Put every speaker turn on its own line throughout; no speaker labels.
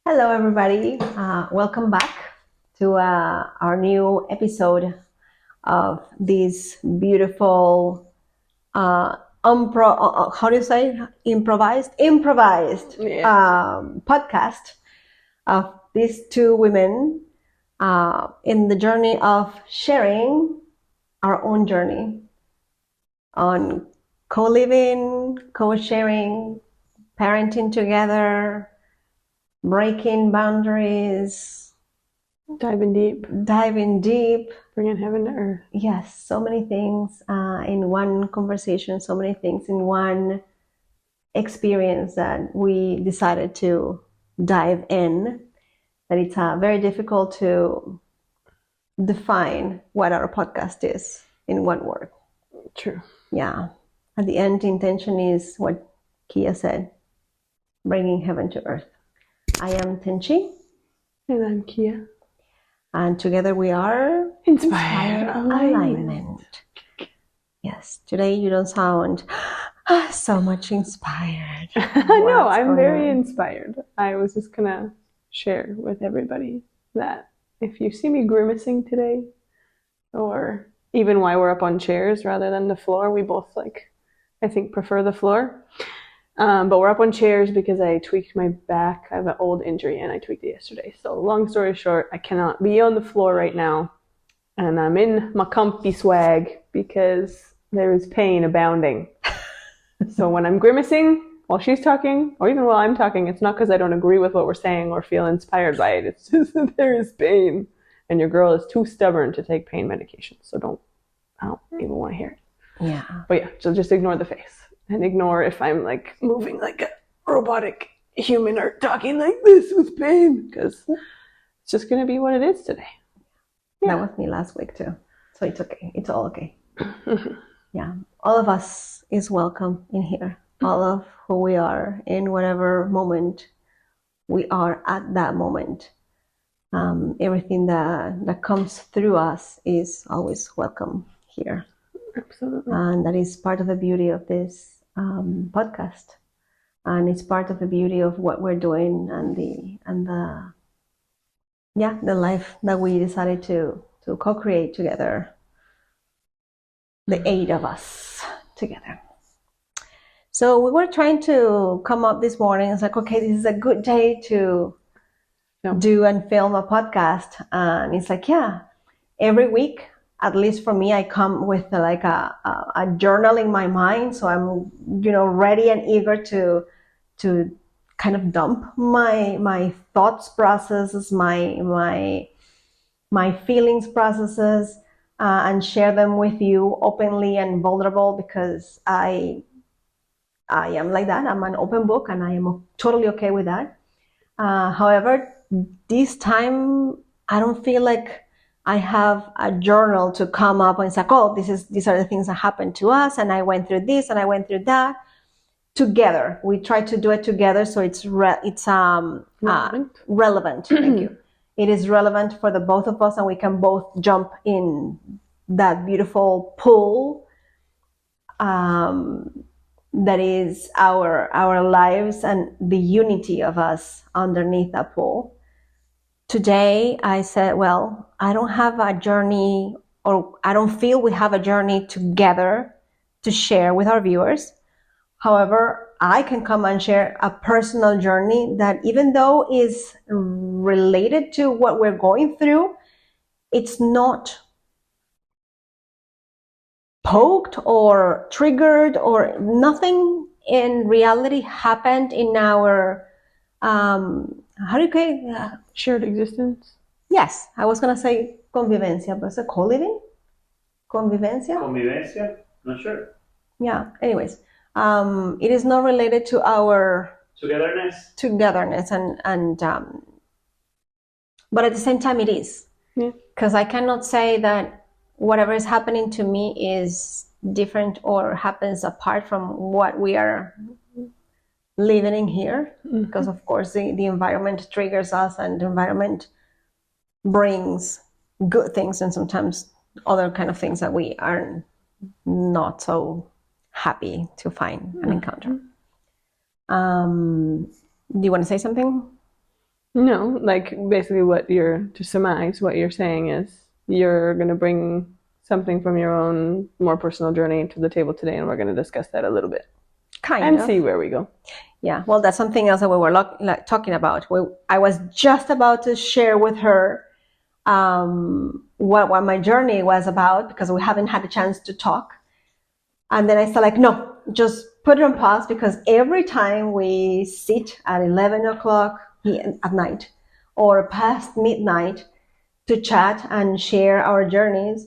Hello, everybody. Welcome back to our new episode of this beautiful, how do you say, improvised podcast of these two women in the journey of sharing our own journey on co-living, co-sharing, parenting together, breaking boundaries, diving deep,
bringing heaven to earth.
Yes, so many things in one conversation, so many things in one experience that we decided to dive in. That it's very difficult to define what our podcast is in one word.
True.
Yeah. At the end, the intention is what Kia said, bringing heaven to earth. I am Tenshy.
And I'm Kia.
And together we are
Inspired Alignment.
Yes, today you don't sound so much inspired.
No, I'm very inspired. I was just going to share with everybody that if you see me grimacing today, or even why we're up on chairs rather than the floor, we both I think prefer the floor. But we're up on chairs because I tweaked my back. I have an old injury and I tweaked it yesterday. So long story short, I cannot be on the floor right now. And I'm in my comfy swag because there is pain abounding. So when I'm grimacing while she's talking, or even while I'm talking, it's not because I don't agree with what we're saying or feel inspired by it. It's just that there is pain. And your girl is too stubborn to take pain medication. So I don't even want to hear it.
Yeah.
But yeah, so just ignore the face. And ignore if I'm moving like a robotic human or talking like this with pain, because it's just going to be what it is today.
Yeah. That was me last week too. So it's okay. It's all okay. Yeah. All of us is welcome in here. All of who we are in whatever moment we are at that moment. Everything that comes through us is always welcome here.
Absolutely.
And that is part of the beauty of this podcast, and it's part of the beauty of what we're doing and the life that we decided to co-create together, the 8 of us together. So we were trying to come up this morning. It's like, okay, this is a good day to do and film a podcast, and it's like, yeah, every week, at least for me, I come with a journal in my mind, so I'm ready and eager to kind of dump my thoughts processes, my feelings processes, and share them with you openly and vulnerable, because I am like that. I'm an open book, and I am totally okay with that. However, this time I don't feel like I have a journal to come up and say, oh, these are the things that happened to us, and I went through this and I went through that. Together, we try to do it together, so it's relevant. Thank you. It is relevant for the both of us, and we can both jump in that beautiful pool that is our lives and the unity of us underneath that pool. Today, I said, well, I don't have a journey, or I don't feel we have a journey together to share with our viewers. However, I can come and share a personal journey that, even though is related to what we're going through, it's not poked or triggered, or nothing in reality happened in our how do you call it?
Shared existence?
Yes, I was going to say convivencia, but is it co-living? Convivencia?
Convivencia? Not sure.
Yeah, anyways, it is not related to our togetherness and but at the same time it is. Because I cannot say that whatever is happening to me is different or happens apart from what we are living in here, because of course the environment triggers us, and the environment brings good things and sometimes other kind of things that we are not so happy to find and encounter. Do you want to say something?
No, like basically to surmise, what you're saying is you're going to bring something from your own more personal journey to the table today, and we're going to discuss that a little bit.
Kind of.
See where we go.
Yeah, well, that's something else that we were talking about. I was just about to share with her what my journey was about, because we haven't had a chance to talk. And then I said, like, no, just put it on pause, because every time we sit at 11 o'clock at night or past midnight to chat and share our journeys,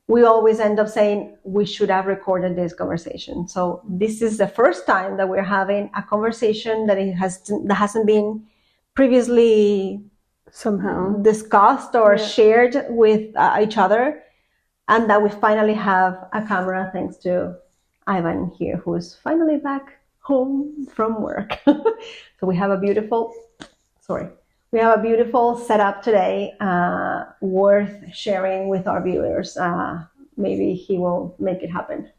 we always end up saying we should have recorded this conversation. So this is the first time that we're having a conversation that hasn't been previously
somehow
discussed or shared with each other, and that we finally have a camera thanks to Ivan here, who's finally back home from work. So we have a beautiful setup today, worth sharing with our viewers. Maybe he will make it happen.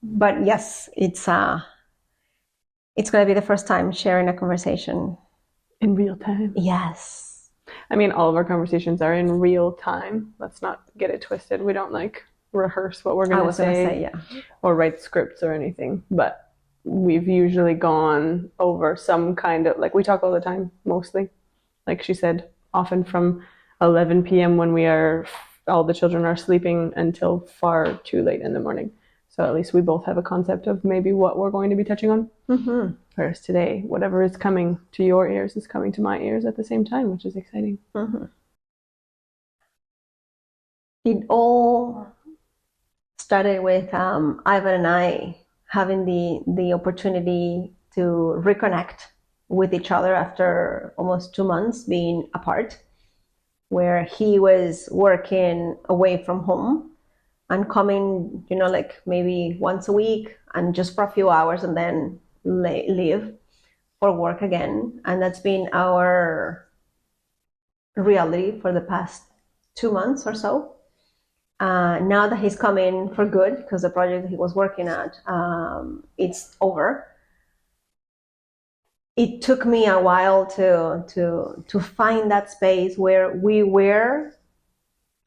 But yes, it's going to be the first time sharing a conversation
in real time.
Yes.
I mean, all of our conversations are in real time. Let's not get it twisted. We don't rehearse what we're going to say, or write scripts or anything. But we've usually gone over some kind of, we talk all the time, mostly. Like she said, often from 11 p.m. when all the children are sleeping until far too late in the morning. So at least we both have a concept of maybe what we're going to be touching on.
Mm-hmm.
Whereas today, whatever is coming to your ears is coming to my ears at the same time, which is exciting.
Mm-hmm. It all started with Ivan and I having the opportunity to reconnect with each other after almost 2 months being apart, where he was working away from home and coming, maybe once a week and just for a few hours and then leave for work again. And that's been our reality for the past 2 months or so. Now that he's coming for good, because the project he was working at, it's over. It took me a while to find that space where we were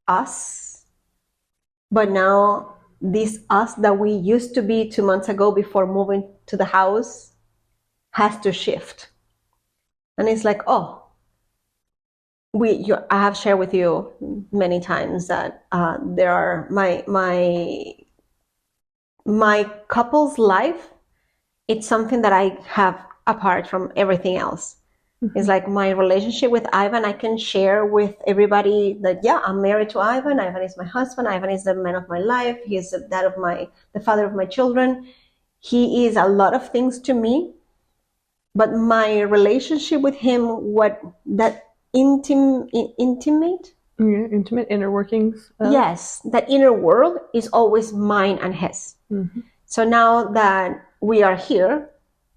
us, but now this us that we used to be 2 months ago before moving to the house has to shift. And it's like, I have shared with you many times that there are my couple's life. It's something that I have apart from everything else. Mm-hmm. It's like my relationship with Ivan, I can share with everybody that, I'm married to Ivan. Ivan is my husband. Ivan is the man of my life. He is the father of my children. He is a lot of things to me. But my relationship with him, intimate
inner workings.
Yes, that inner world is always mine and his. Mm-hmm. So now that we are here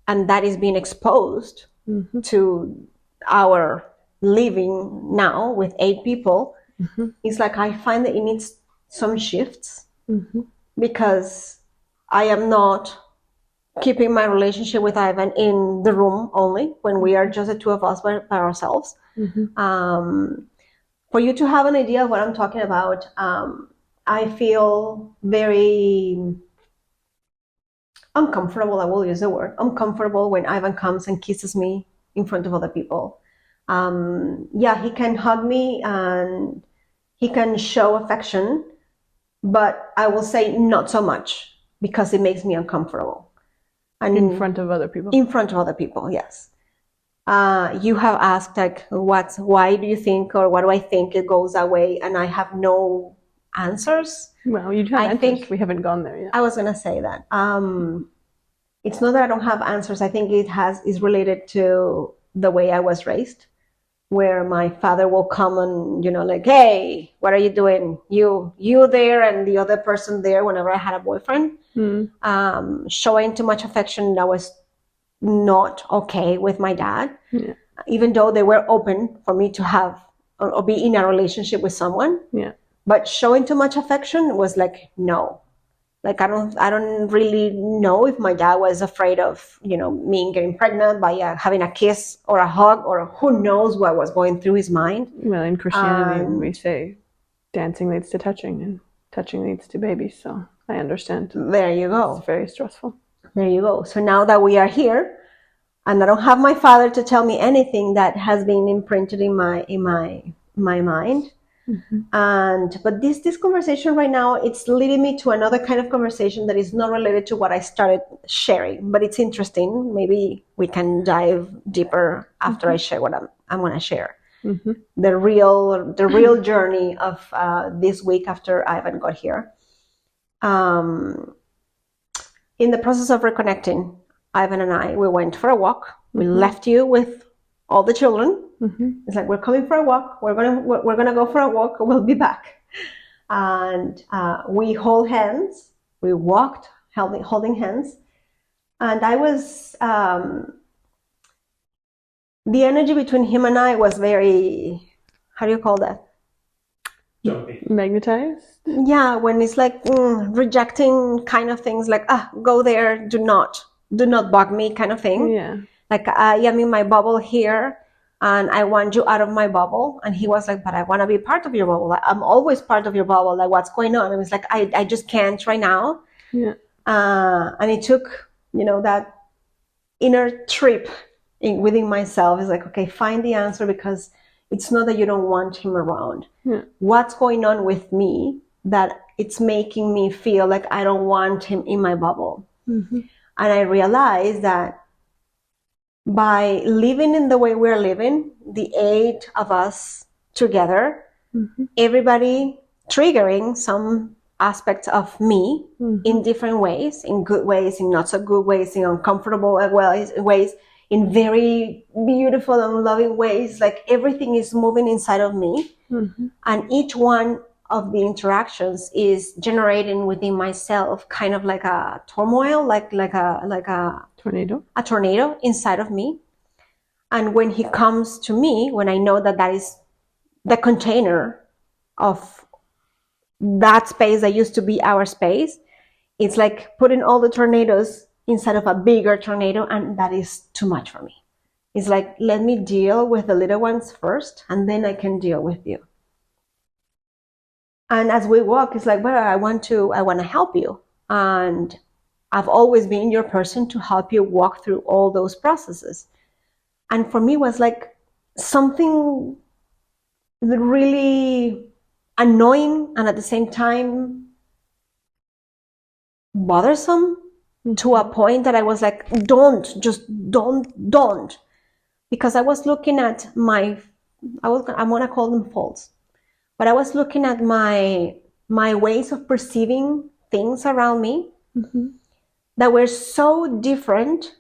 and that is being exposed mm-hmm. to our living now with 8 people, mm-hmm. it's like I find that it needs some shifts mm-hmm. because I am not keeping my relationship with Ivan in the room only when we are just the 2 of us by ourselves. Mm-hmm. For you to have an idea of what I'm talking about, I feel very uncomfortable. I will use the word uncomfortable when Ivan comes and kisses me in front of other people. He can hug me and he can show affection, but I will say not so much because it makes me uncomfortable. And
in front of other people?
In front of other people, yes. You have asked, why do you think, or what do I think it goes that way? And I have no answers.
Well, you have answers. We haven't gone there yet.
I was going to say that. It's not that I don't have answers. I think is related to the way I was raised, where my father will come and, hey, what are you doing? You there and the other person there whenever I had a boyfriend. Showing too much affection that was not okay with my dad, even though they were open for me to have or be in a relationship with someone. Yeah. But showing too much affection was no. Like, I don't really know if my dad was afraid of, me getting pregnant by having a kiss or a hug, or who knows what was going through his mind.
Well, in Christianity, we say dancing leads to touching and touching leads to babies. So I understand.
There you go.
It's very stressful.
There you go. So now that we are here, and I don't have my father to tell me anything that has been imprinted in my mind. But this conversation right now, it's leading me to another kind of conversation that is not related to what I started sharing, but it's interesting. Maybe we can dive deeper after I share what I'm going to share. The real journey of this week after Ivan got here. In the process of reconnecting, Ivan and I, we went for a walk. We left you with all the children. It's like, we're coming for a walk. We're gonna go for a walk. We'll be back. And we hold hands. We walked holding hands. And I was the energy between him and I was very, how do you call that?
Jumpy.
Magnetized?
Yeah, when it's like rejecting kind of things, like, go there, do not bug me kind of thing.
Yeah.
Like, I am in my bubble here, and I want you out of my bubble. And he was like, but I want to be part of your bubble. I'm always part of your bubble. Like, what's going on? And I was like, I just can't right now.
Yeah.
And it took, that inner trip within myself. It's like, okay, find the answer, because it's not that you don't want him around.
Yeah.
What's going on with me that it's making me feel like I don't want him in my bubble? And I realized that by living in the way we're living, the 8 of us together, everybody triggering some aspects of me in different ways, in good ways, in not so good ways, in uncomfortable ways, in very beautiful and loving ways. Like, everything is moving inside of me. And each one of the interactions is generating within myself kind of like a turmoil, like a tornado inside of me. And when he comes to me, when I know that is the container of that space that used to be our space, it's like putting all the tornadoes inside of a bigger tornado, and that is too much for me. It's like, let me deal with the little ones first, and then I can deal with you. And as we walk, it's like, well, I want to help you. And I've always been your person to help you walk through all those processes. And for me, it was like something really annoying and at the same time bothersome, to a point that I was like, don't. Because I was looking at I'm going to call them faults. But I was looking at my ways of perceiving things around me that were so different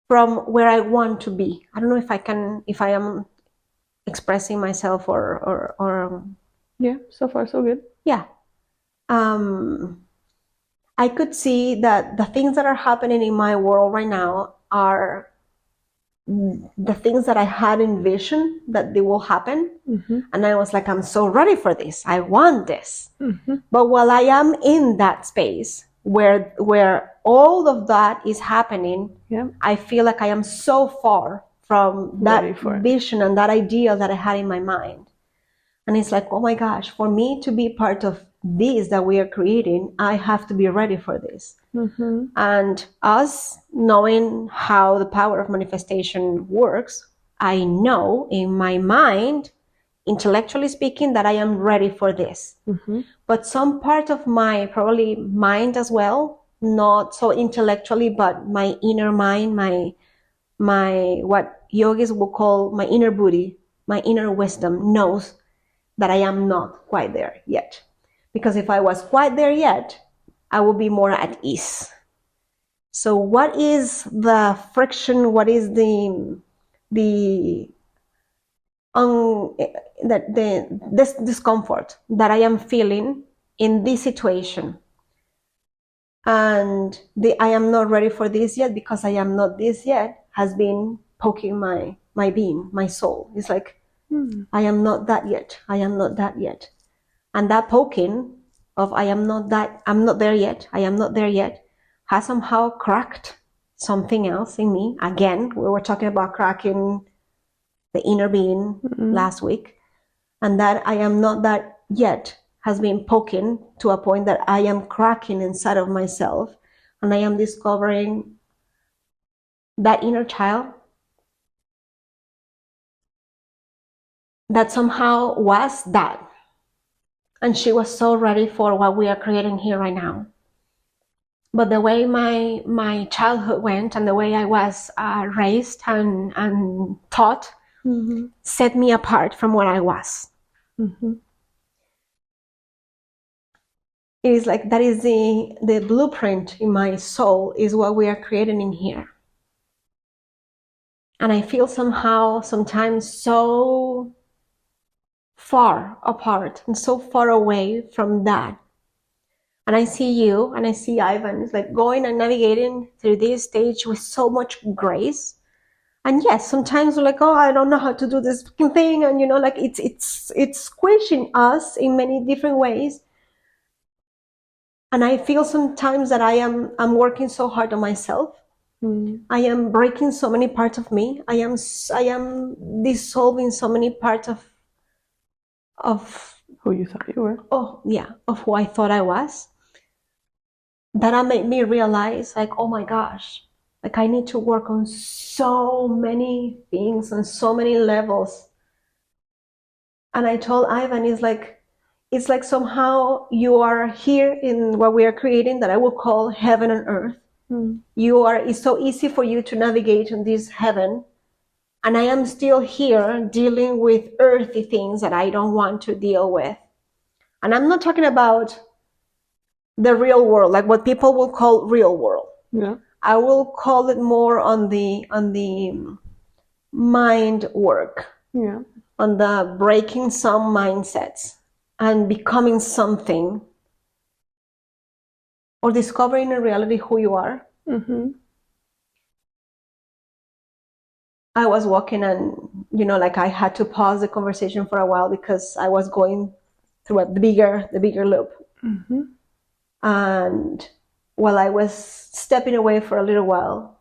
from where I want to be. I don't know if I am expressing myself or
yeah, so far so good.
Yeah. I could see that the things that are happening in my world right now are the things that I had envisioned that they will happen. And I was like, I'm so ready for this. I want this. But while I am in that space where all of that is happening, I feel like I am so far from that vision and that ideal that I had in my mind. And it's like, oh my gosh, for me to be part of this that we are creating, I have to be ready for this. And us knowing how the power of manifestation works, I know in my mind, intellectually speaking, that I am ready for this. But some part of my probably mind as well, not so intellectually, but my inner mind, my what yogis will call my inner buddhi, my inner wisdom, knows that I am not quite there yet. Because if I was quite there yet, I will be more at ease. So what is the friction? What is the discomfort that I am feeling in this situation? And I am not ready for this yet, because I am not this yet has been poking my being, my soul. It's like, I am not that yet. I am not that yet. And that poking of I'm not there yet, has somehow cracked something else in me. Again, we were talking about cracking the inner being last week, and that I am not that yet has been poking to a point that I am cracking inside of myself, and I am discovering that inner child that somehow was that. And she was so ready for what we are creating here right now. But the way my childhood went and the way I was raised and taught set me apart from what I was. It is like that is the blueprint in my soul is what we are creating in here. And I feel somehow sometimes so far apart and so far away from that. And I see you and I see Ivan, it's like going and navigating through this stage with so much grace. And yes, sometimes we're like, oh, I don't know how to do this thing. And like it's squishing us in many different ways. And I feel sometimes that I'm working so hard on myself. I am breaking so many parts of me. I am dissolving so many parts of
who you thought you were.
Oh yeah, of who I thought I was. That made me realize, like, oh my gosh, like I need to work on so many things on so many levels. And I told Ivan, it's like somehow you are here in what we are creating that I will call heaven and earth. It's so easy for you to navigate in this heaven, and I am still here dealing with earthy things that I don't want to deal with. And I'm not talking about the real world, like what people will call real world.
Yeah.
I will call it more on the mind work.
Yeah.
On the breaking some mindsets and becoming something, or discovering in reality who you are. I was walking and like I had to pause the conversation for a while because I was going through the bigger loop. And while I was stepping away for a little while,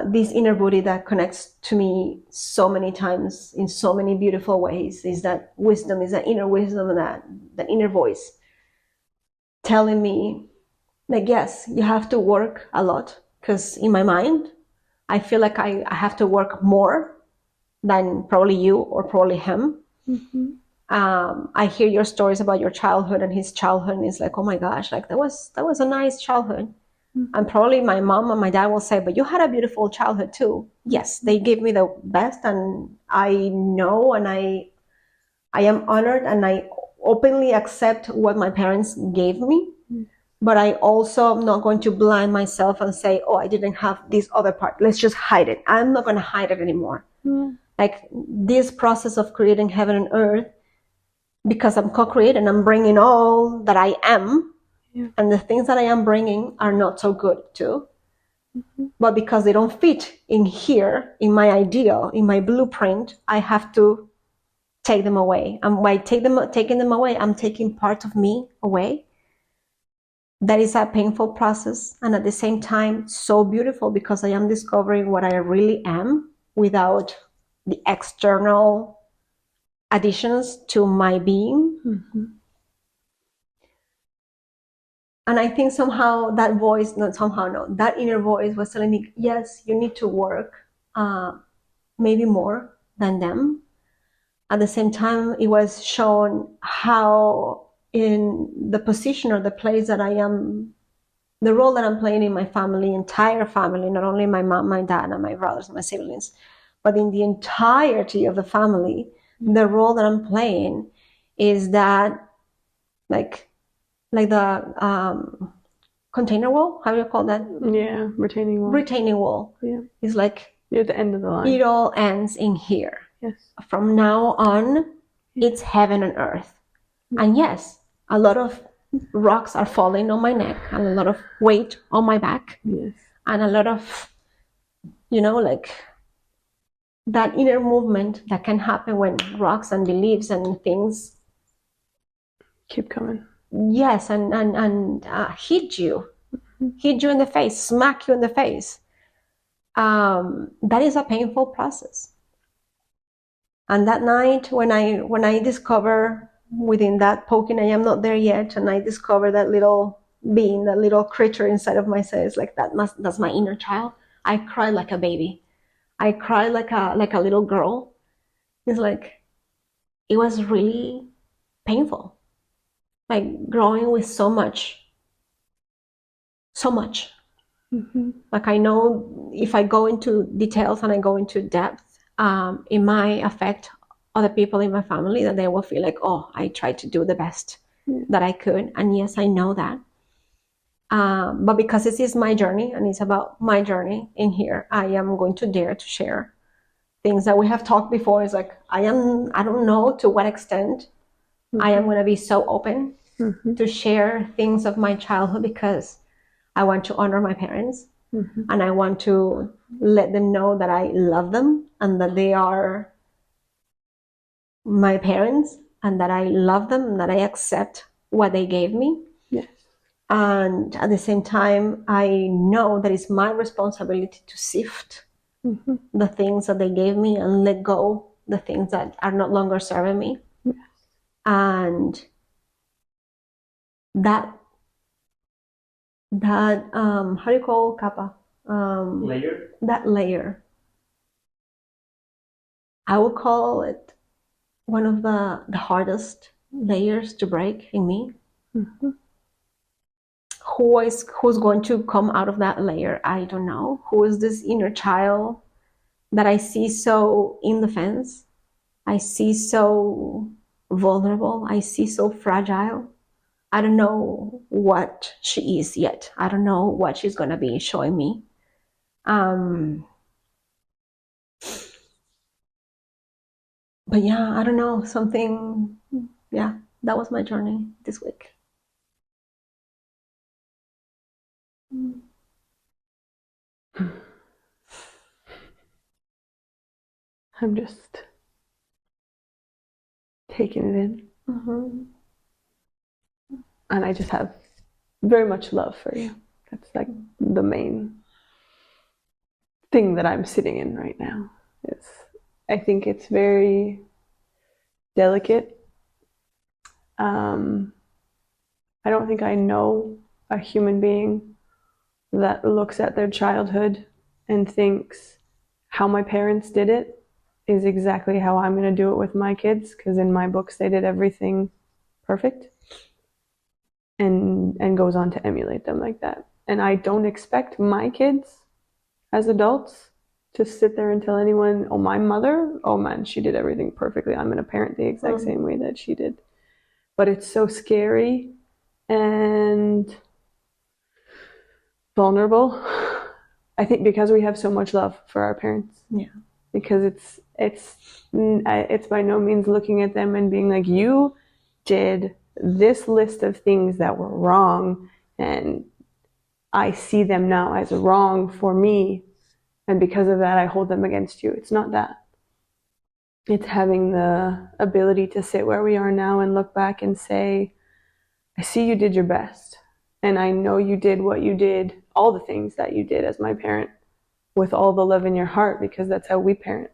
this inner Buddha that connects to me so many times in so many beautiful ways is that wisdom, is that inner wisdom, that inner voice telling me, like, yes, you have to work a lot, because in my mind, I feel like I have to work more than probably you or probably him. I hear your stories about your childhood and his childhood, and it's like, oh my gosh, like that was a nice childhood. And probably my mom and my dad will say, but you had a beautiful childhood too. Yes, they gave me the best, and I know, and I am honored, and I openly accept what my parents gave me. But I also am not going to blind myself and say, oh, I didn't have this other part. Let's just hide it. I'm not going to hide it anymore. Like this process of creating heaven and earth, because I'm co-creating, I'm bringing all that I am. And the things that I am bringing are not so good too. But because they don't fit in here, in my ideal, in my blueprint, I have to take them away. And by taking them away, I'm taking part of me away. That is a painful process, and at the same time, so beautiful, because I am discovering what I really am without the external additions to my being. And I think somehow that voice, that inner voice was telling me, yes, you need to work maybe more than them. At the same time, it was shown how in the position or the place that I am, the role that I'm playing in my family, entire family, not only my mom, my dad, and my brothers and my siblings, but in the entirety of the family, the role that I'm playing is that like the container wall, how do you call that?
Yeah, retaining wall.
Retaining wall.
Yeah.
It's like
you're at the end of the line.
It all ends in here.
Yes.
From now on, it's heaven and earth. And yes, a lot of rocks are falling on my neck, and a lot of weight on my back.
Yes.
And a lot of, like that inner movement that can happen when rocks and beliefs and things
keep coming.
yes, and hit you in the face, smack you in the face. That is a painful process. And that night, when I discover within that poking, I am not there yet, and I discover that little being, that little creature inside of myself, it's like that's my inner child. I cried like a baby. I cried like a little girl. It's like it was really painful, like growing with so much. Like, I know if I go into details and I go into depth, it might affect other people in my family, that they will feel like, oh, I tried to do the best that I could. And yes, I know that. But because this is my journey and it's about my journey in here, I am going to dare to share things that we have talked before. It's like, I don't know to what extent I am going to be so open to share things of my childhood, because I want to honor my parents, and I want to let them know that I love them and that they are my parents and that I love them and that I accept what they gave me.
Yes.
And at the same time, I know that it's my responsibility to sift the things that they gave me and let go the things that are no longer serving me.
Yes.
And that how do you call kappa?
Layer?
That layer, I would call it one of the hardest layers to break in me. Who's going to come out of that layer? I don't know. Who is this inner child that I see so in the fence? I see so vulnerable. I see so fragile. I don't know what she is yet. I don't know what she's gonna be showing me. But yeah, I don't know, something. Yeah, that was my journey this week.
I'm just taking it in. And I just have very much love for you. That's like the main thing that I'm sitting in right now. I think it's very delicate. I don't think I know a human being that looks at their childhood and thinks how my parents did it is exactly how I'm going to do it with my kids, because in my books they did everything perfect, and goes on to emulate them like that. And I don't expect my kids as adults to sit there and tell anyone, oh, my mother, oh man, she did everything perfectly, I'm going to parent the exact same way that she did. But it's so scary and vulnerable, I think, because we have so much love for our parents.
Yeah.
Because it's by no means looking at them and being like, you did this list of things that were wrong, and I see them now as wrong for me, and because of that I hold them against you. It's not that. It's having the ability to sit where we are now and look back and say, I see you did your best, and I know you did what you did, all the things that you did as my parent, with all the love in your heart, because that's how we parent.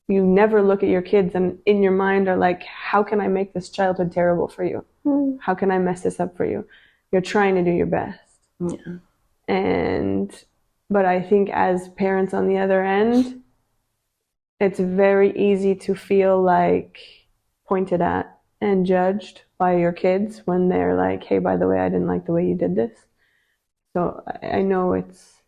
You never look at your kids and in your mind are like, how can I make this childhood terrible for you? How can I mess this up for you? You're trying to do your best. Yeah. But I think as parents on the other end, it's very easy to feel like pointed at and judged by your kids when they're like, hey, by the way, I didn't like the way you did this. So I know it's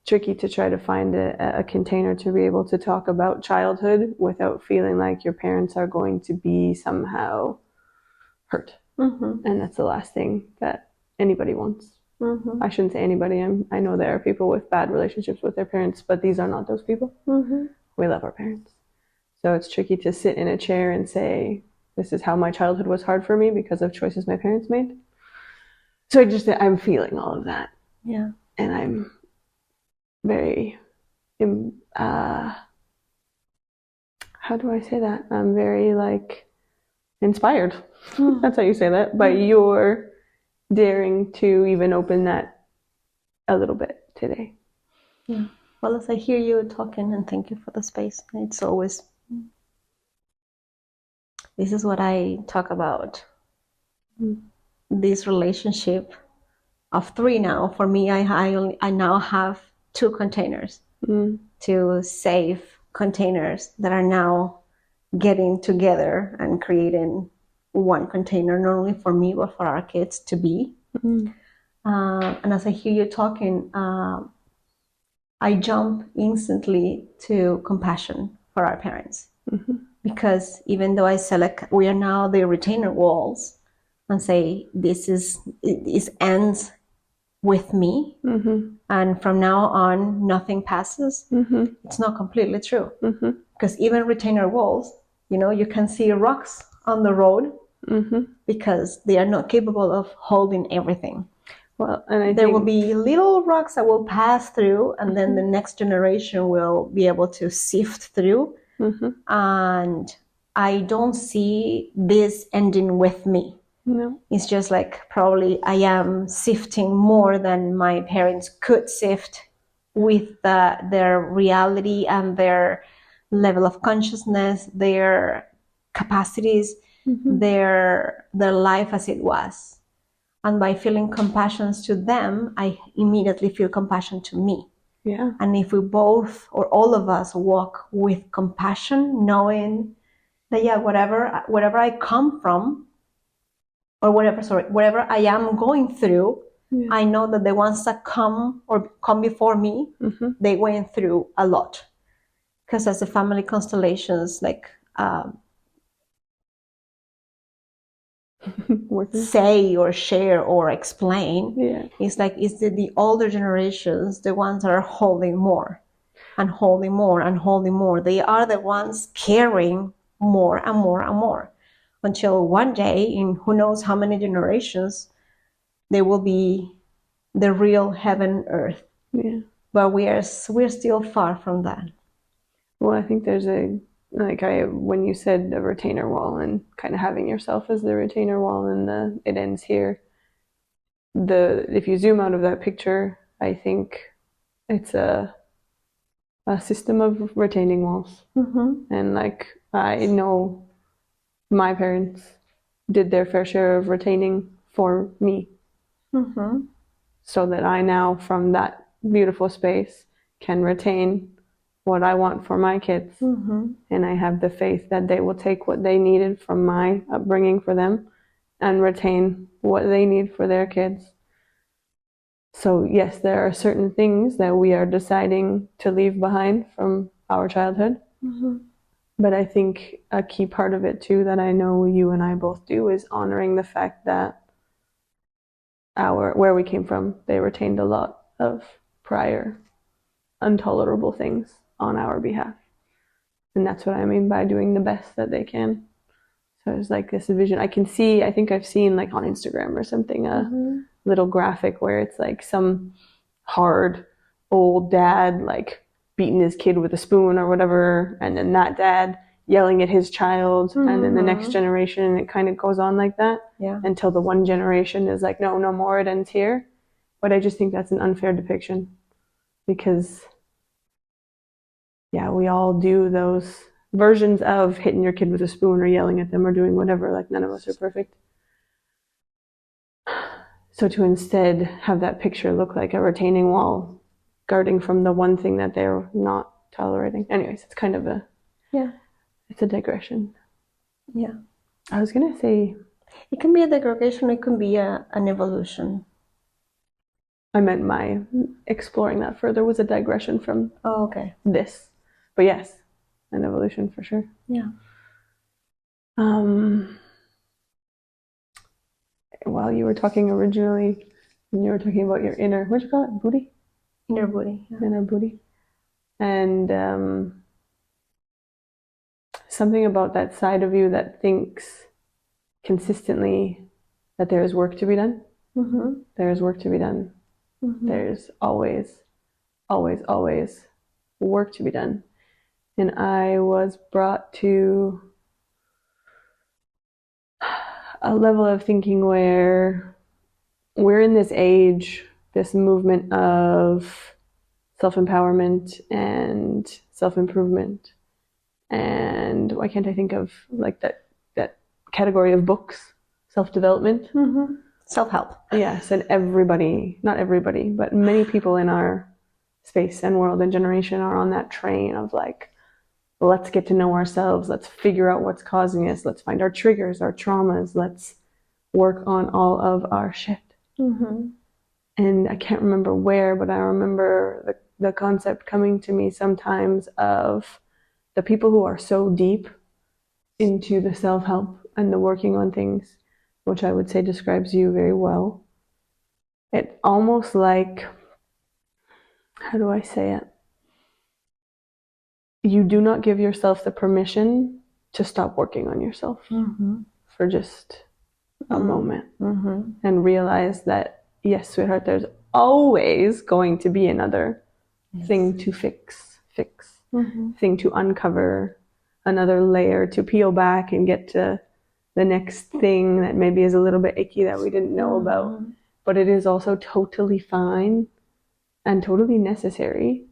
tricky to try to find a container to be able to talk about childhood without feeling like your parents are going to be somehow hurt. And that's the last thing that anybody wants. I shouldn't say anybody. I know there are people with bad relationships with their parents, but these are not those people. We love our parents. So it's tricky to sit in a chair and say, this is how my childhood was hard for me because of choices my parents made. So I'm feeling all of that.
Yeah.
And I'm very, how do I say that? I'm very inspired. That's how you say that. But you're daring to even open that a little bit today.
Yeah. Well, as I hear you talking, and thank you for the space. It's always, this is what I talk about. This relationship of three now. For me, I now have two containers, two safe containers that are now getting together and creating one container, not only for me, but for our kids to be. And as I hear you talking, I jump instantly to compassion for our parents. Because even though I select, we are now the retainer walls, and say, this ends with me, and from now on, nothing passes. It's not completely true. Because even retainer walls, you can see rocks on the road because they are not capable of holding everything.
Well, and
there will be little rocks that will pass through, and then the next generation will be able to sift through. And I don't see this ending with me.
No.
It's just like probably I am sifting more than my parents could sift with their reality and their level of consciousness, their capacities, their life as it was. And by feeling compassion to them, I immediately feel compassion to me.
Yeah.
And if we both, or all of us, walk with compassion, knowing that, whatever I come from, or whatever I am going through, I know that the ones that come before me, they went through a lot. Because as the family constellations, say or share or explain, it's the older generations, the ones that are holding more and holding more and holding more. They are the ones carrying more and more and more, until one day, in who knows how many generations, they will be the real heaven earth. But we're still far from that.
Well, I think there's when you said the retainer wall and kind of having yourself as the retainer wall, and it ends here. If you zoom out of that picture, I think it's a system of retaining walls. And I know my parents did their fair share of retaining for me. So that I now, from that beautiful space, can retain what I want for my kids. And I have the faith that they will take what they needed from my upbringing for them and retain what they need for their kids. So yes, there are certain things that we are deciding to leave behind from our childhood. But I think a key part of it too, that I know you and I both do, is honoring the fact that where we came from, they retained a lot of prior intolerable things on our behalf. And that's what I mean by doing the best that they can. So it's like this vision. I think I've seen on Instagram or something, a little graphic where it's like some hard old dad beating his kid with a spoon or whatever, and then that dad yelling at his child, and then the next generation, and it kind of goes on like that until the one generation is like, no more, it ends here. But I just think that's an unfair depiction, because we all do those versions of hitting your kid with a spoon or yelling at them or doing whatever. None of us are perfect. So to instead have that picture look like a retaining wall, guarding from the one thing that they're not tolerating. Anyways, it's kind of it's a digression.
Yeah.
I was going to say,
it can be a degradation, it can be an evolution.
I meant my exploring that further was a digression from this. But yes, an evolution for sure.
Yeah.
While you were talking originally, and you were talking about your inner, what'd you call it? Booty?
Inner booty. Yeah.
Inner booty. And something about that side of you that thinks consistently that there is work to be done. There is work to be done. There's always, always, always work to be done. And I was brought to a level of thinking where we're in this age, this movement of self-empowerment and self-improvement. And why can't I think of like that category of books, self-development?
Mm-hmm. Self-help.
Yes, and everybody, not everybody, but many people in our space and world and generation are on that train of like, let's get to know ourselves, let's figure out what's causing us, let's find our triggers, our traumas, let's work on all of our shit.
Mm-hmm.
And I can't remember where, but I remember the concept coming to me sometimes of the people who are so deep into the self-help and the working on things, which I would say describes you very well. It almost like, how do I say it? You do not give yourself the permission to stop working on yourself for just a moment and realize that, yes, sweetheart, there's always going to be another thing to fix, thing to uncover, another layer to peel back and get to the next thing that maybe is a little bit icky that we didn't know about. But it is also totally fine and totally necessary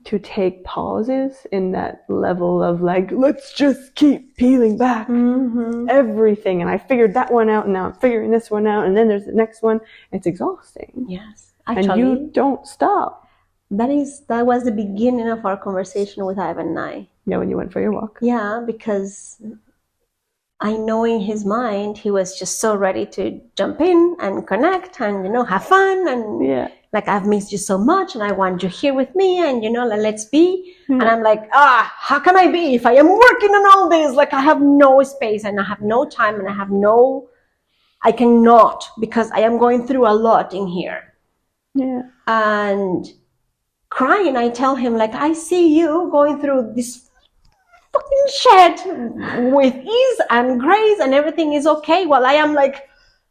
to take pauses in that level of like, let's just keep peeling back everything. And I figured that one out, and now I'm figuring this one out, and then there's the next one. It's exhausting.
Yes. Actually,
and you don't stop.
That was the beginning of our conversation with Ivan and I.
Yeah, when you went for your walk.
Yeah, because I know in his mind he was just so ready to jump in and connect and have fun and like, I've missed you so much and I want you here with me and let's be. And I'm like, how can I be if I am working on all this? Like, I have no space and I have no time and I cannot, because I am going through a lot in here.
Yeah.
And crying, I tell him, like, I see you going through this fucking shit with ease and grace and everything is okay, while I am like,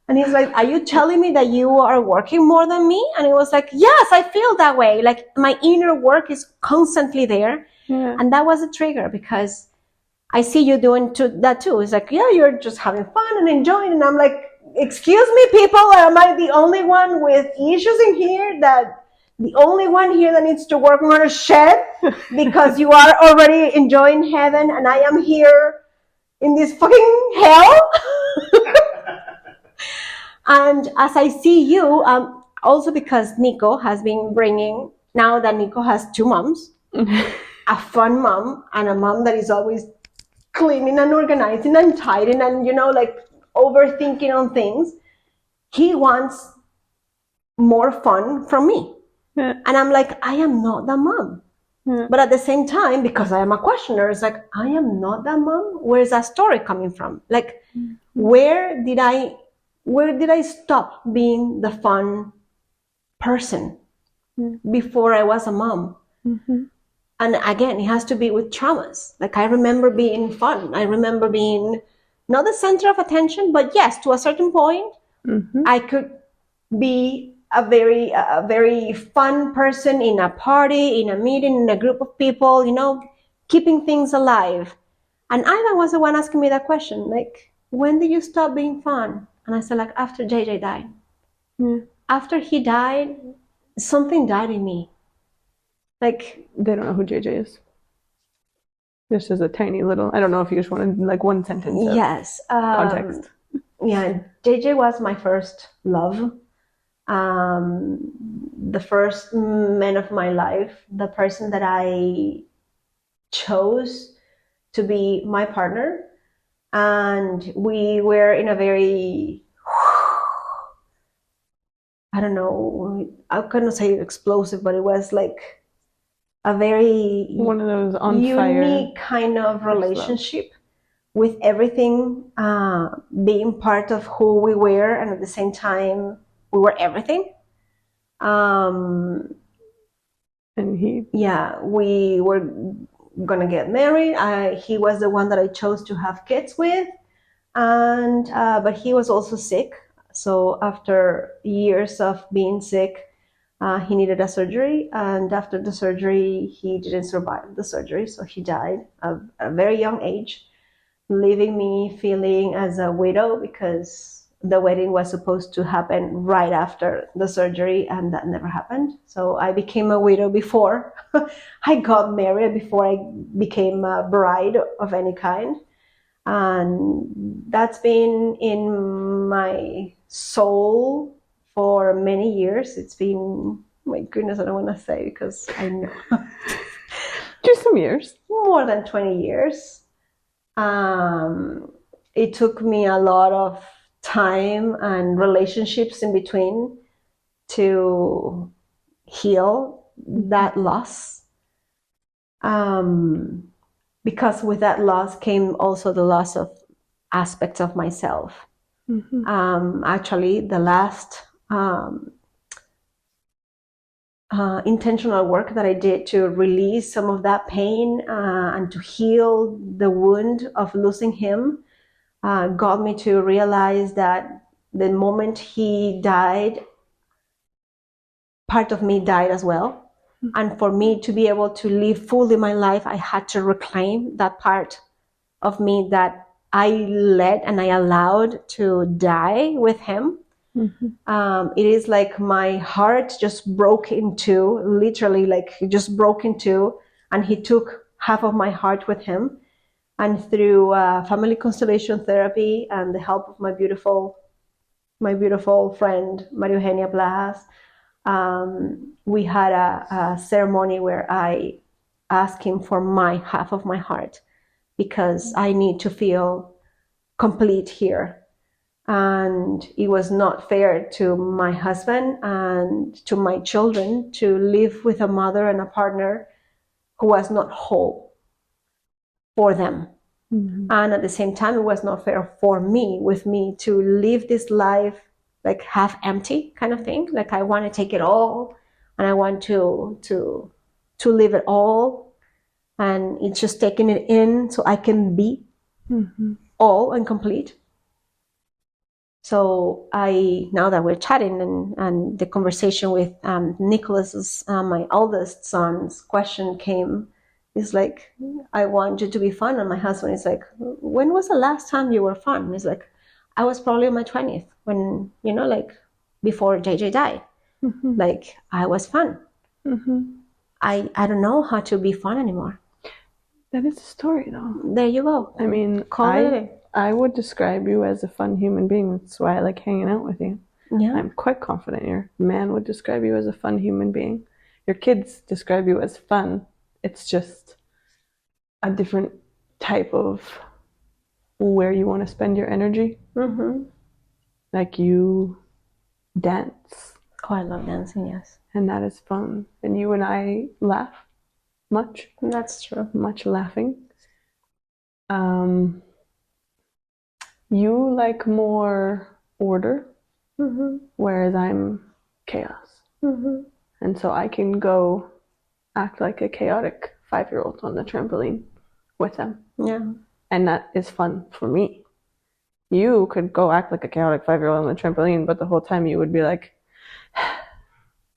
and he's like, are you telling me that you are working more than me? And he was like, yes, I feel that way. Like, my inner work is constantly there.
Yeah.
And that was a trigger, because I see you doing that too. It's like, yeah, you're just having fun and enjoying. And I'm like, excuse me, people, am I the only one with issues in here, the only one here that needs to work on a shed because you are already enjoying heaven and I am here in this fucking hell? And as I see you, also because Nico has been bringing, now that Nico has 2 moms, a fun mom and a mom that is always cleaning and organizing and tidying and, like, overthinking on things, he wants more fun from me.
Yeah.
And I'm like, I am not that mom.
Yeah.
But at the same time, because I am a questioner, it's like, I am not that mom. Where's that story coming from? Like, where did I stop being the fun person before I was a mom? And again, it has to be with traumas. Like, I remember being fun. I remember being not the center of attention, but yes, to a certain point, I could be a very fun person in a party, in a meeting, in a group of people, keeping things alive. And Ivan was the one asking me that question, like, when did you stop being fun? And I said, like, after JJ died. After he died, something died in me. Like,
they don't know who JJ is. This is a tiny little, I don't know if you just wanted like one sentence of
yes,
context.
Yeah, JJ was my first love. The first man of my life, the person that I chose to be my partner. And we were in a very, I don't know, I couldn't say explosive, but it was like a very
one of those on
unique
fire
kind of relationship, with everything being part of who we were, and at the same time we were everything.
And
we were gonna get married. He was the one that I chose to have kids with, and but he was also sick. So after years of being sick, he needed a surgery, and after the surgery, he didn't survive the surgery, so he died at a very young age. leaving me feeling as a widow because the wedding was supposed to happen right after the surgery, and that never happened. So I became a widow before I got married, before I became a bride of any kind. And that's been in my soul for many years. It's been, my goodness, I don't want to say because I know.
Just some years.
More than 20 years. It took me a lot of time and relationships in between to heal that loss. Because with that loss came also the loss of aspects of myself. Actually, the last intentional work that I did to release some of that pain and to heal the wound of losing him got me to realize that the moment he died, part of me died as well. And for me to be able to live fully my life, I had to reclaim that part of me that I let and I allowed to die with him. It is like my heart just broke into, literally, like it just broke into, and he took half of my heart with him. And through family constellation therapy and the help of my beautiful friend Maria Eugenia Blas, we had a ceremony where I asked him for my half of my heart because I need to feel complete here. And it was not fair to my husband and to my children to live with a mother and a partner who was not whole for them. And at the same time, it was not fair for me, with me, to live this life like half empty kind of thing. Like I want to take it all and I want to live it all. And it's just taking it in so I can be all and complete. So now that we're chatting and the conversation with Nicholas's, my eldest son's question came, is like, I want you to be fun. And my husband is like, when was the last time you were fun? And he's like, I was probably on my 20th when, like before JJ died. Like I was fun. I don't know how to be fun anymore.
That is a story though.
There you go.
I mean, I would describe you as a fun human being. That's why I like hanging out with you. Yeah. I'm quite confident your man would describe you as a fun human being. Your kids describe you as fun. It's just a different type of where you want to spend your energy. Like you dance.
Oh, I love dancing, yes.
And that is fun. And you and I laugh much.
That's true.
Much laughing. You like more order, whereas I'm chaos. And so I can go act like a chaotic 5-year-old on the trampoline with them. Yeah. And that is fun for me. You could go act like a chaotic 5-year-old on the trampoline, but the whole time you would be like,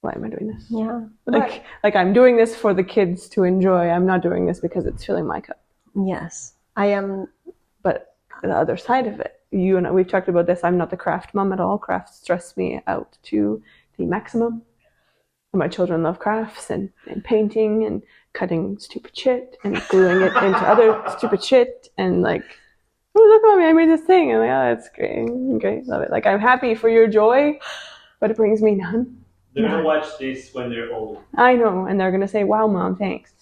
why am I doing this? Yeah. Like I'm doing this for the kids to enjoy. I'm not doing this because it's filling my cup.
Yes, I am.
But the other side of it, you and I, we've talked about this. I'm not the craft mom at all. Crafts stress me out to the maximum. And my children love crafts and painting and cutting stupid shit and gluing it into other stupid shit and like, oh, look at me, I made this thing. And I'm like, oh, that's great, love it. Like I'm happy for your joy, but it brings me none.
They're going to watch this when they're old.
I know, and they're going to say, wow, Mom, thanks.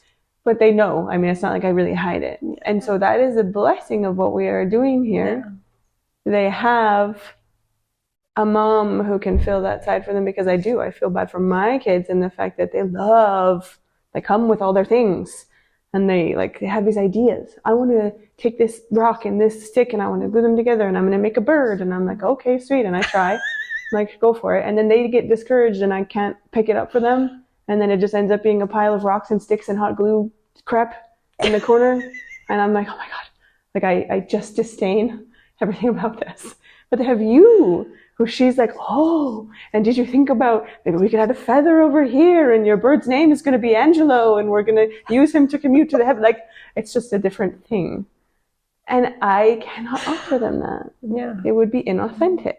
But they know. I mean, it's not like I really hide it. And so that is a blessing of what we are doing here. Yeah. They have a mom who can fill that side for them because I do. I feel bad for my kids and the fact that they come with all their things. And they have these ideas. I want to take this rock and this stick and I want to glue them together and I'm going to make a bird. And I'm like, okay, sweet. And I try. Like, go for it. And then they get discouraged and I can't pick it up for them. And then it just ends up being a pile of rocks and sticks and hot glue crap in the corner. And I'm like, oh my God. Like, I just disdain everything about this. But they have you, who she's like, oh, and did you think about maybe we could add a feather over here and your bird's name is going to be Angelo and we're going to use him to commute to the heaven. Like, it's just a different thing. And I cannot offer them that.
Yeah.
It would be inauthentic.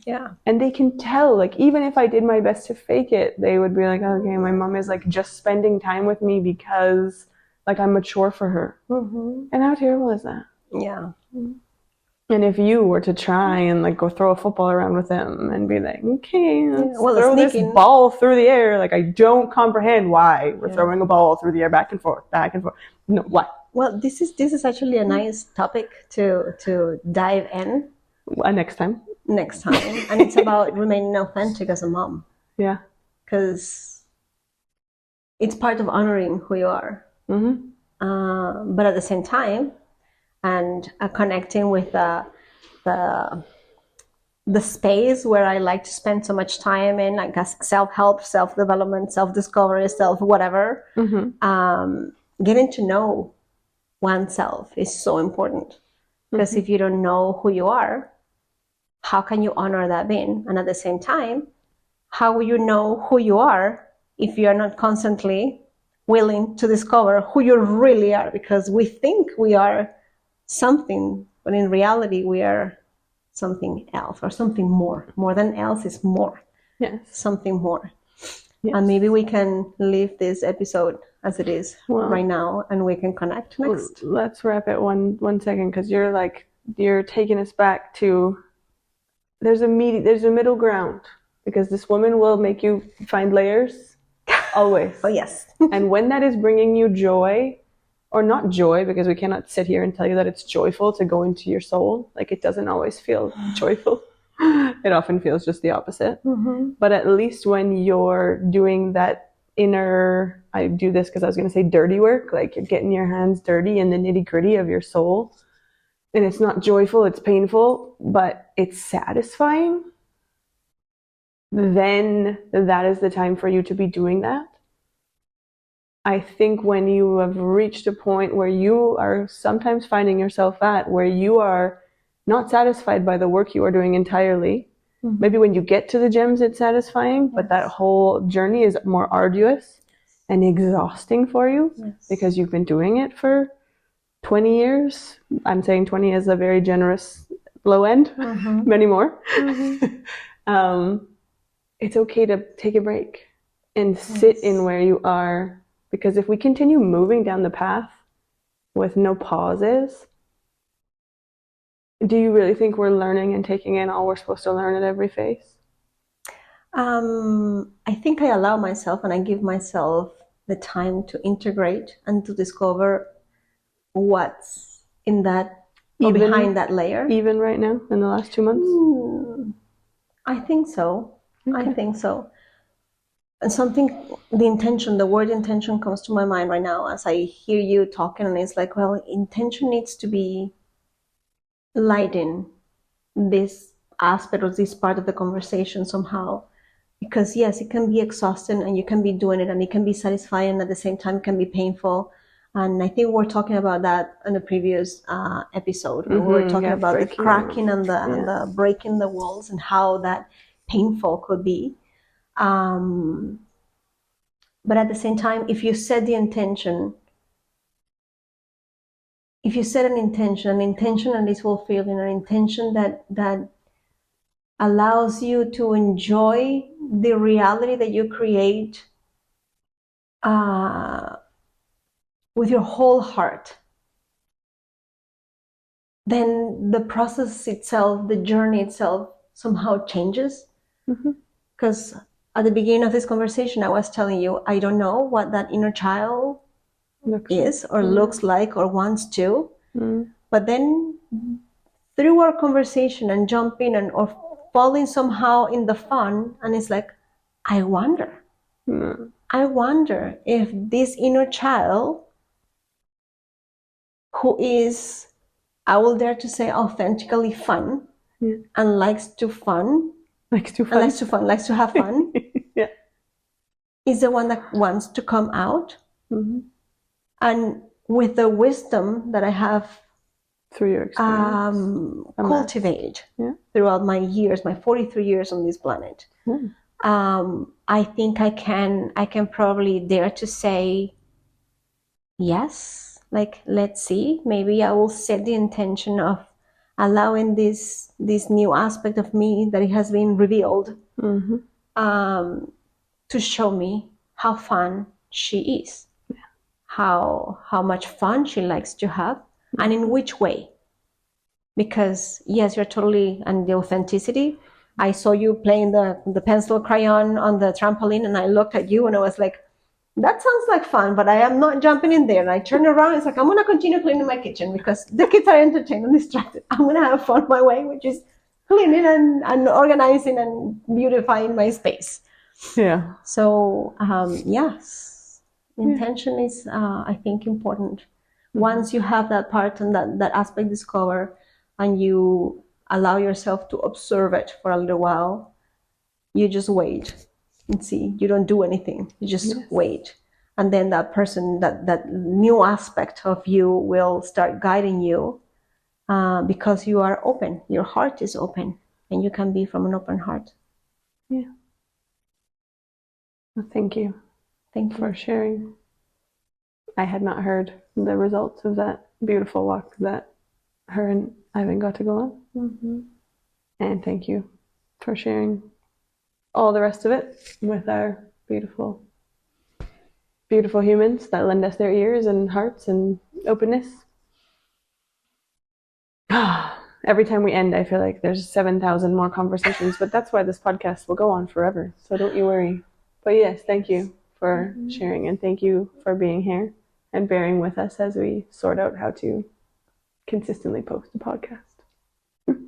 Yeah.
And they can tell, like, even if I did my best to fake it, they would be like, okay, my mom is like just spending time with me because like I'm mature for her.
Mm-hmm.
And how terrible is that?
Yeah.
And if you were to try and like go throw a football around with them and be like, okay, let's throw this ball through the air, like I don't comprehend why we're throwing a ball through the air back and forth. No, what?
Well, this is actually a nice topic to dive in.
Next time.
And it's about remaining authentic as a mom.
Yeah.
Because it's part of honoring who you are.
Mm-hmm.
But at the same time, and connecting with the space where I like to spend so much time in, like self-help, self-development, self-discovery, self-whatever.
Mm-hmm.
Getting to know oneself is so important. Because if you don't know who you are, how can you honor that being? And at the same time, how will you know who you are if you are not constantly willing to discover who you really are? Because we think we are something, but in reality, we are something else or something more. More than else is more.
Yes.
Something more.
Yes.
And maybe we can leave this episode as it is right now, and we can connect next.
Let's wrap it one second, because you're taking us back to there's a middle ground, because this woman will make you find layers always.
Oh yes.
And when that is bringing you joy, or not joy, because we cannot sit here and tell you that it's joyful to go into your soul. Like, it doesn't always feel joyful. It often feels just the opposite.
Mm-hmm.
But at least when you're doing that inner, I do this because I was going to say dirty work, like you're getting your hands dirty in the nitty gritty of your soul, and it's not joyful, it's painful, but it's satisfying, then that is the time for you to be doing that. I think when you have reached a point where you are sometimes finding yourself at, where you are not satisfied by the work you are doing entirely, maybe when you get to the gems it's satisfying, but that whole journey is more arduous and exhausting for you because you've been doing it for 20 years. I'm saying 20 is a very generous low end, many more. It's okay to take a break and sit in where you are, because if we continue moving down the path with no pauses, do you really think we're learning and taking in all we're supposed to learn at every phase?
I think I allow myself and I give myself the time to integrate and to discover what's in that or behind that layer.
Even right now, in the last 2 months?
I think so.
Okay.
I think so. And the word intention comes to my mind right now as I hear you talking, and it's like, well, intention needs to be lighten this aspect or this part of the conversation somehow, because yes, it can be exhausting and you can be doing it and it can be satisfying, and at the same time it can be painful. And I think we're talking about that in a previous episode. We were talking about the cracking and the breaking the walls and how that painful could be. But at the same time, if you set an intention and is fulfilling, an intention that allows you to enjoy the reality that you create with your whole heart, then the process itself, the journey itself somehow changes. Because at the beginning of this conversation, I was telling you, I don't know what that inner child looks like or wants to. But then through our conversation and jumping or falling somehow in the fun, and it's like, I wonder if this inner child, who is, I will dare to say, authentically fun and likes to have fun, is the one that wants to come out. And with the wisdom that I have
through your experience,
cultivated throughout my years, my 43 years on this planet, I think I can probably dare to say yes, like, let's see, maybe I will set the intention of allowing this new aspect of me that it has been revealed, to show me how fun she is, how much fun she likes to have, and in which way. Because yes, you're totally, and the authenticity, I saw you playing the pencil crayon on the trampoline, and I looked at you and I was like, that sounds like fun, but I am not jumping in there. And I turned around, it's like, I'm going to continue cleaning my kitchen because the kids are entertained and distracted. I'm going to have fun my way, which is cleaning and organizing and beautifying my space.
Yeah.
So, yes, intention is, I think, important. Once you have that part and that aspect discovered, and you allow yourself to observe it for a little while, you just wait and see. You don't do anything. You just wait. And then that person, that new aspect of you will start guiding you, because you are open. Your heart is open, and you can be from an open heart.
Yeah. Well, thank you.
Thank you
for sharing. I had not heard the results of that beautiful walk that her and Ivan got to go on. And thank you for sharing all the rest of it with our beautiful, beautiful humans that lend us their ears and hearts and openness. Every time we end, I feel like there's 7,000 more conversations, but that's why this podcast will go on forever. So don't you worry. But yes, thank you for sharing, and thank you for being here and bearing with us as we sort out how to consistently post a podcast.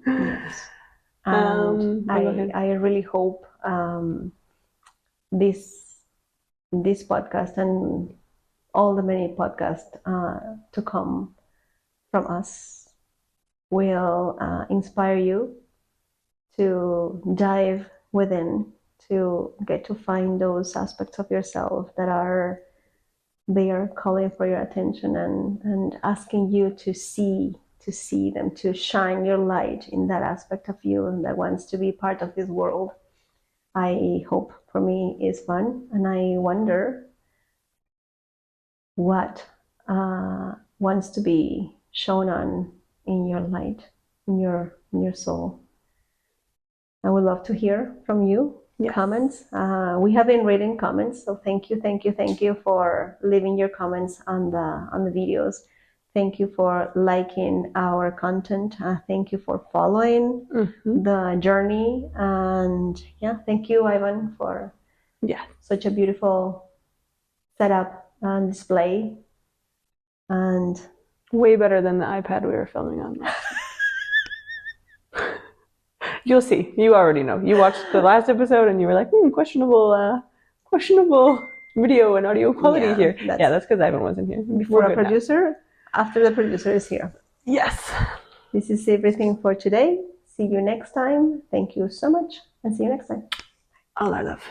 Yes. And I really hope this podcast and all the many podcasts to come from us will inspire you to dive within, to get to find those aspects of yourself that are there calling for your attention and asking you to see them, to shine your light in that aspect of you and that wants to be part of this world. I hope for me is fun, and I wonder what wants to be shown on in your light, in your soul. I would love to hear from you. Yes. Comments. We have been reading comments, so thank you for leaving your comments on the videos. Thank you for liking our content. Thank you for following the journey, and thank you, Ivan, for such a beautiful setup and display, and
way better than the iPad we were filming on. You'll see. You already know. You watched the last episode and you were like, questionable video and audio quality here. That's because Ivan wasn't here.
Before a producer, after the producer is here.
Yes.
This is everything for today. See you next time. Thank you so much, and see you next time.
All our love.